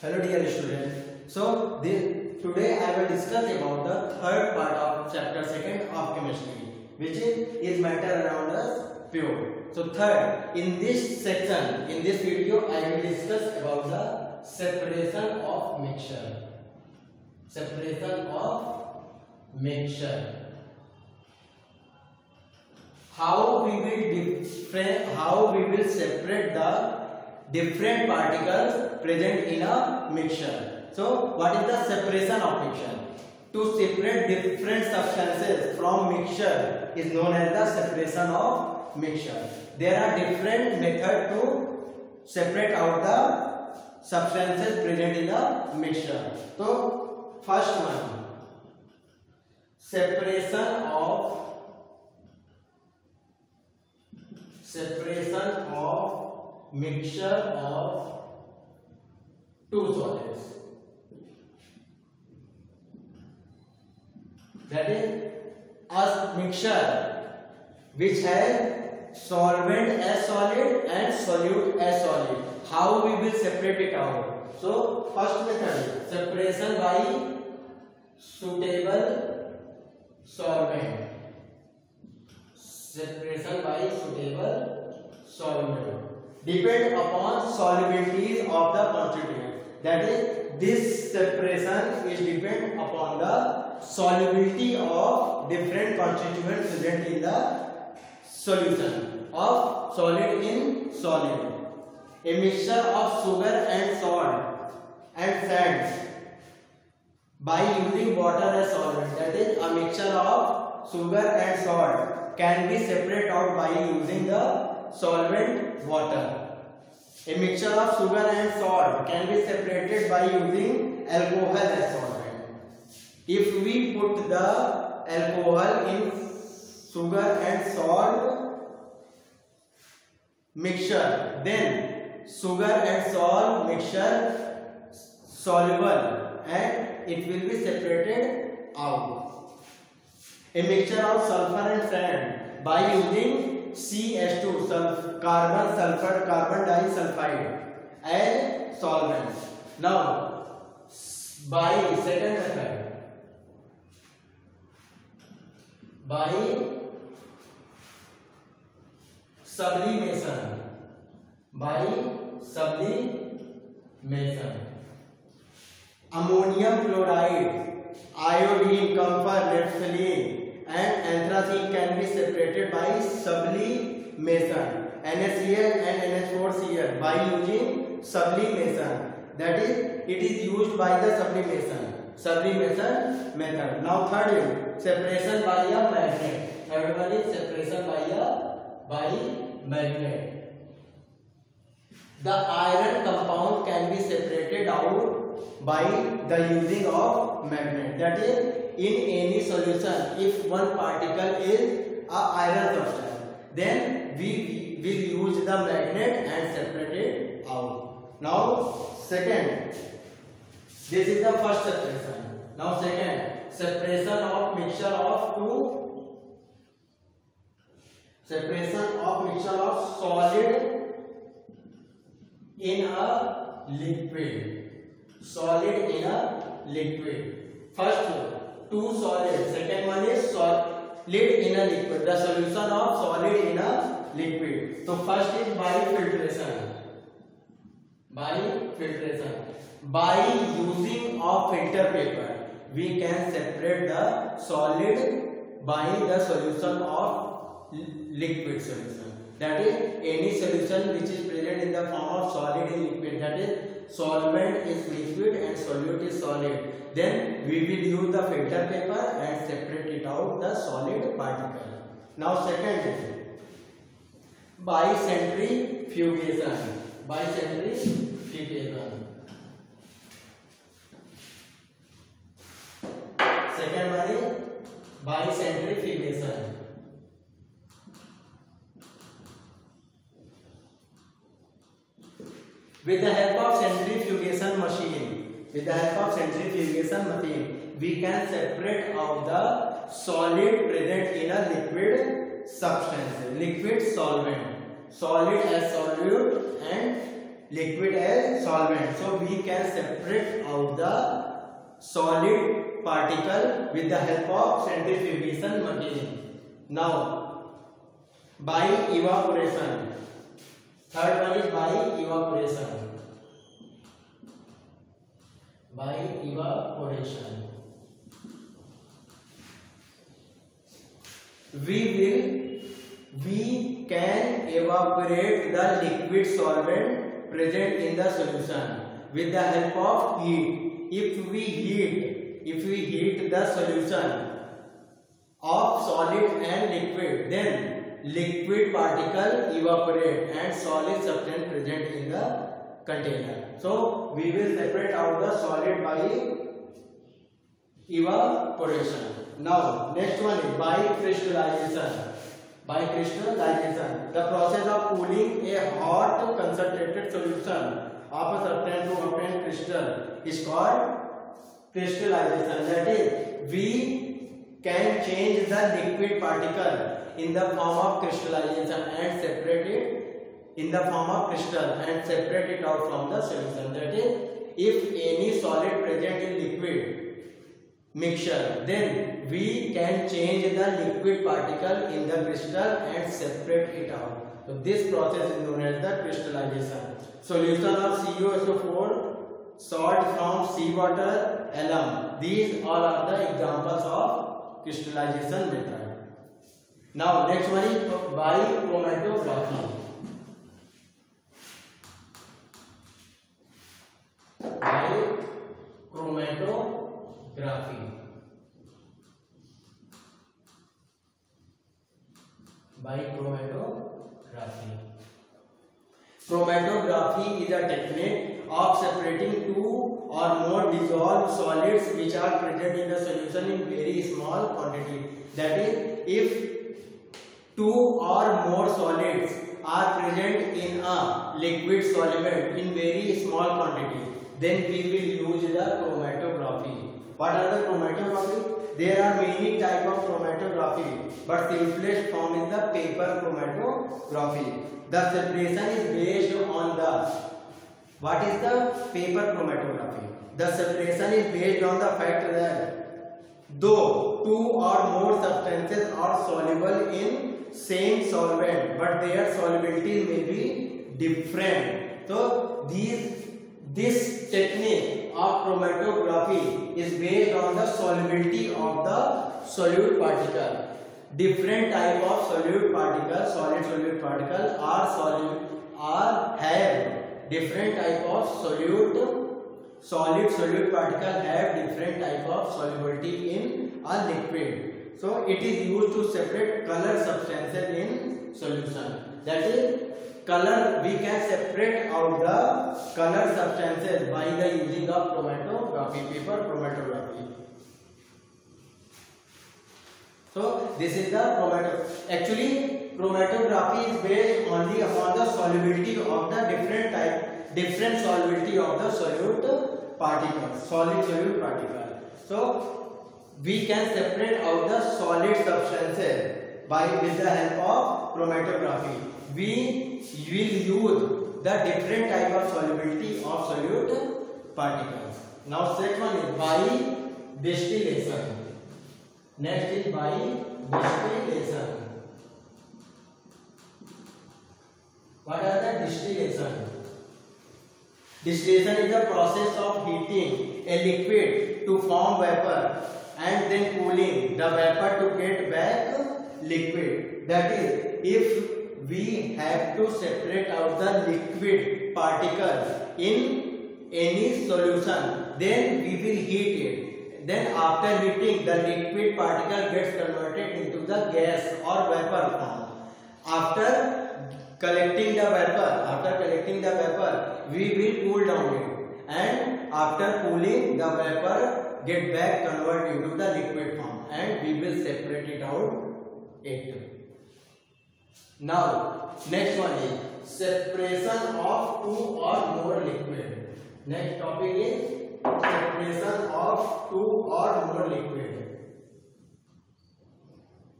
Hello dear students. Today I will discuss about the third part of chapter 2 of chemistry, which is matter around us pure. So third, in this section, in this video, I will discuss about the separation of mixture. Separation of mixture. How we will separate the different particles present in a mixture. So what is the separation of mixture? To separate different substances from mixture is known as the separation of mixture. There are different methods to separate out the substances present in a mixture. So first one, separation of mixture of two solids. That is a mixture which has solvent as solid and solute as solid. How we will separate it out? So first method, separation by suitable solvent. Separation by suitable solvent. Depend upon solubility of the constituent. That is, this separation is depend upon the solubility of different constituents present in the solution of solid in solid. A mixture of sugar and salt and sand by using water as solvent. That is, a mixture of sugar and salt can be separated out by using the solvent water. A mixture of sugar and salt can be separated by using alcohol as solvent. If we put the alcohol in sugar and salt mixture, then sugar and salt mixture soluble and it will be separated out. A mixture of sulfur and sand by using CH2 carbon disulfide as solvent. Now by second method, by sublimation, ammonium chloride, iodine, camphor, naphthalene and anthracene can be separated by sublimation. NaCl and NH4Cl by using sublimation. That is, it is used by the sublimation method. Now third is separation by a magnet. Third one is separation by magnet. The iron compound can be separated out by the using of magnet. That is, in any solution, if one particle is a iron substance, then we will use the magnet and separate it out. Now second, this is the first separation. Now second, separation of mixture of solid in a liquid. Solid in a liquid. First two solids. Second one is solid in a liquid. The solution of solid in a liquid. So first is by filtration. By using of filter paper, we can separate the solid by the solution of liquid solution. That is, any solution which is present in the form of solid in liquid. That is, solvent is liquid and solute is solid. Then we will use the filter paper and separate it out the solid particle. Now second is by centrifugation. Second one is by centrifugation. With the help of centrifugation machine, we can separate out the solid present in a liquid substance, liquid solvent, solid as solute and liquid as solvent. So we can separate out the solid particle with the help of centrifugation machine. Now by evaporation. Third one is by evaporation. By evaporation, we can evaporate the liquid solvent present in the solution with the help of heat. If we heat the solution of solid and liquid, then liquid particle evaporate and solid substance present in the container. So we will separate out the solid by evaporation. Now next one is by crystallization. By crystallization, the process of cooling a hot concentrated solution of a substance to obtain crystal is called crystallization. That is, we can change the liquid particle in the form of crystallization and separate it in the form of crystal and separate it out from the solution. That is, if any solid present in liquid mixture, then we can change the liquid particle in the crystal and separate it out. So this process is known as the crystallization. Solution of CuSO4, salt from seawater, alum. These all are the examples of crystallization method. Now next one is by chromatography. By chromatography. By chromatography. Chromatography is a technique of separating two or more dissolved solids which are present in the solution in very small quantity. That is, if two or more solids are present in a liquid solvent in very small quantity, then we will use the chromatography. What are the chromatography? There are many types of chromatography, but simplest form is the paper chromatography. The separation is based on the, what is the paper chromatography? The separation is based on the fact that though two or more substances are soluble in same solvent, but their solubility may be different. So this technique of chromatography is based on the solubility of the solute particle. Different type of solute particle, solid solute particle have different type of solid solute particle have different type of solubility in a liquid. So it is used to separate color substances in solution. That is, color, we can separate out the color substances by the using of chromatography, paper chromatography. So this is the chromatography. Actually, chromatography is based only upon the solubility of the different solubility of the solute particles, solid solute particle. So we can separate out the solid substances with the help of chromatography. We will use the different type of solubility of solute particles. Now next one is by distillation. Next is by distillation. What are the distillation? Distillation is the process of heating a liquid to form vapor and then cooling the vapor to get back liquid. That is, if we have to separate out the liquid particle in any solution, then we will heat it. Then after heating, the liquid particle gets converted into the gas or vapor form. After collecting the vapor, we will cool down it, and after cooling, the vapor get back converted into the liquid form, and we will separate it out. Now next one is separation of two or more liquid. Next topic is separation of two or more liquid.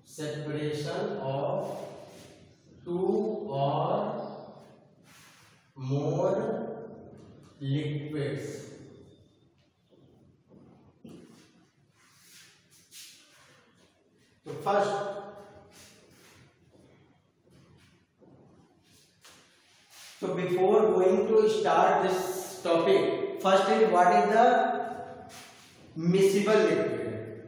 Separation of two or more liquids. So first, so before going to start this topic, first is what is the miscible liquid?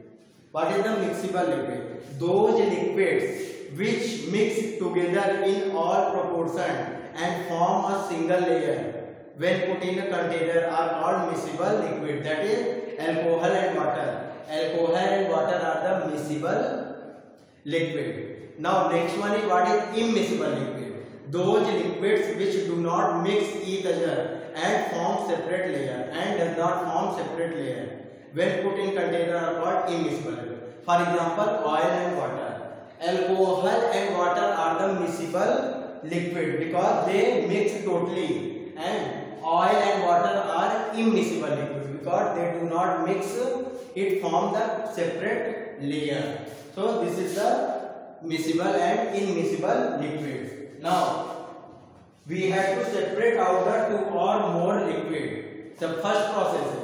What is the miscible liquid? Those liquids which mix together in all proportion and form a single layer when put in a container are called miscible liquid. That is alcohol and water. Alcohol and water are the miscible liquid. Now next one is what is immiscible liquid. Those liquids which do not mix each other and form separate layer and does not form separate layer when put in container are called immiscible liquid. For example, oil and water. Alcohol and water are the miscible liquid because they mix totally, and oil and water are immiscible liquid because they do not mix, it form the separate layer. So this is the miscible and immiscible liquids. Now we have to separate out the two or more liquid. The first process is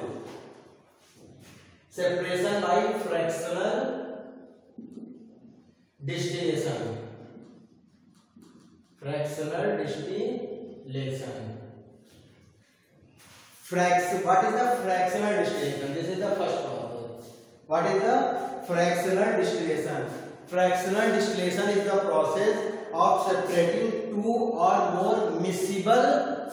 separation by fractional distillation. Fractional distillation. What is the fractional distillation? This is the first process. What is the fractional distillation? Fractional distillation is the process of separating two or more miscible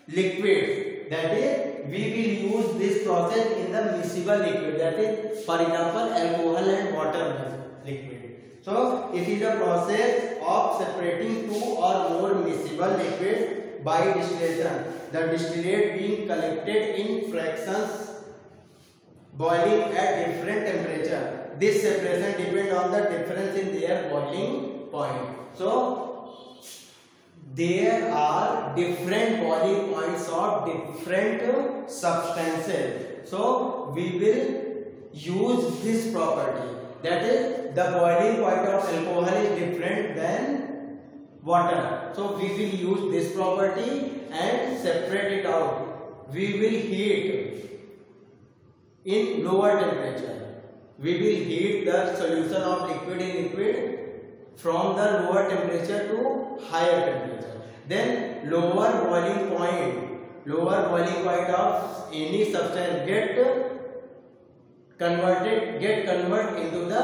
liquids. That is, we will use this process in the miscible liquid. That is, for example, alcohol and water liquid. So it is a process of separating two or more miscible liquids by distillation. The distillate being collected in fractions boiling at different temperature. This separation depends on the difference in their boiling point. So there are different boiling points of different substances. So we will use this property. That is, the boiling point of alcohol is different than water. So we will use this property and separate it out. We will heat in lower temperature. We will heat the solution of liquid in liquid from the lower temperature to higher temperature. Then lower boiling point of any substance get convert into the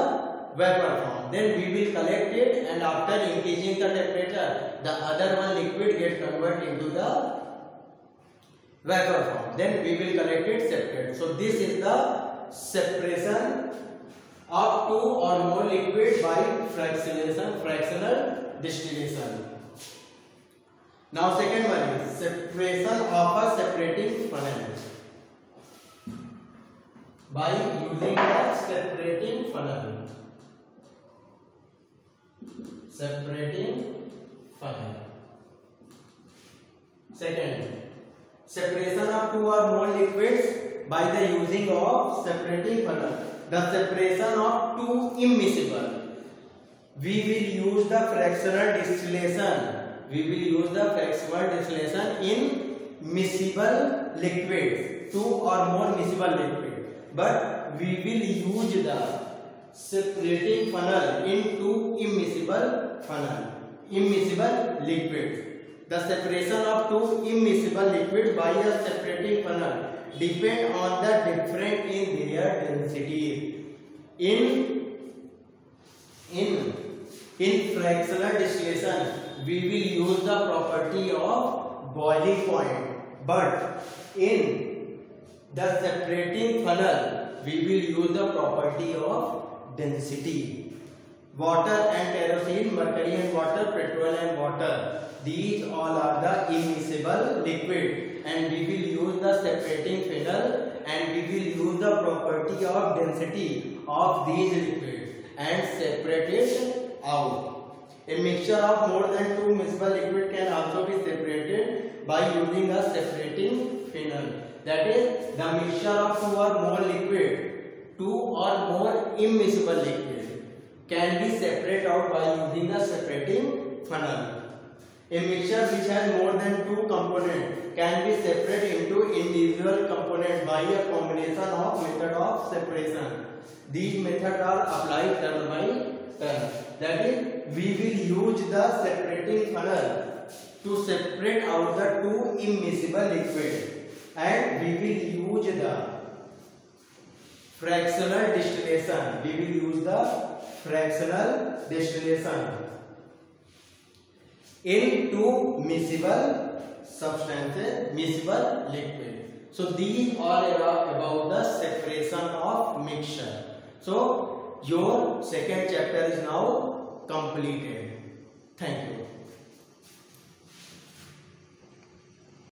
vapor form. Then we will collect it, and after increasing the temperature, the other one liquid get converted into the vapor form. Then we will collect it separate. So this is the separation of two or more liquid by fractional distillation. Now second one is separation of a separating funnel. By using the separating funnel. Separating funnel. Second, separation of two or more liquids by the using of separating funnel. The separation of two immiscible. We will use the fractional distillation. We will use the fractional distillation in miscible liquids, two or more miscible liquids. But we will use the separating funnel into immiscible liquids. The separation of two immiscible liquids by a separating funnel depend on the difference in their density. In fractional distillation, we will use the property of boiling point, but in the separating funnel, we will use the property of density. Water and kerosene, mercury and water, petrol and water, these all are the immiscible liquid, and we will use the separating funnel, and we will use the property of density of these liquids and separate it out. A mixture of more than two miscible liquid can also be separated by using a separating funnel. That is, the mixture of two or more liquid, two or more immiscible liquid can be separated out by using the separating funnel. A mixture which has more than 2 components can be separated into individual components by a combination of method of separation. These methods are applied turn by turn. That is, we will use the separating funnel to separate out the 2 immiscible liquids, and we will use the fractional distillation. We will use the fractional distillation in 2 miscible substances, miscible liquid. So these are about the separation of mixture. So your second chapter is now completed. Thank you.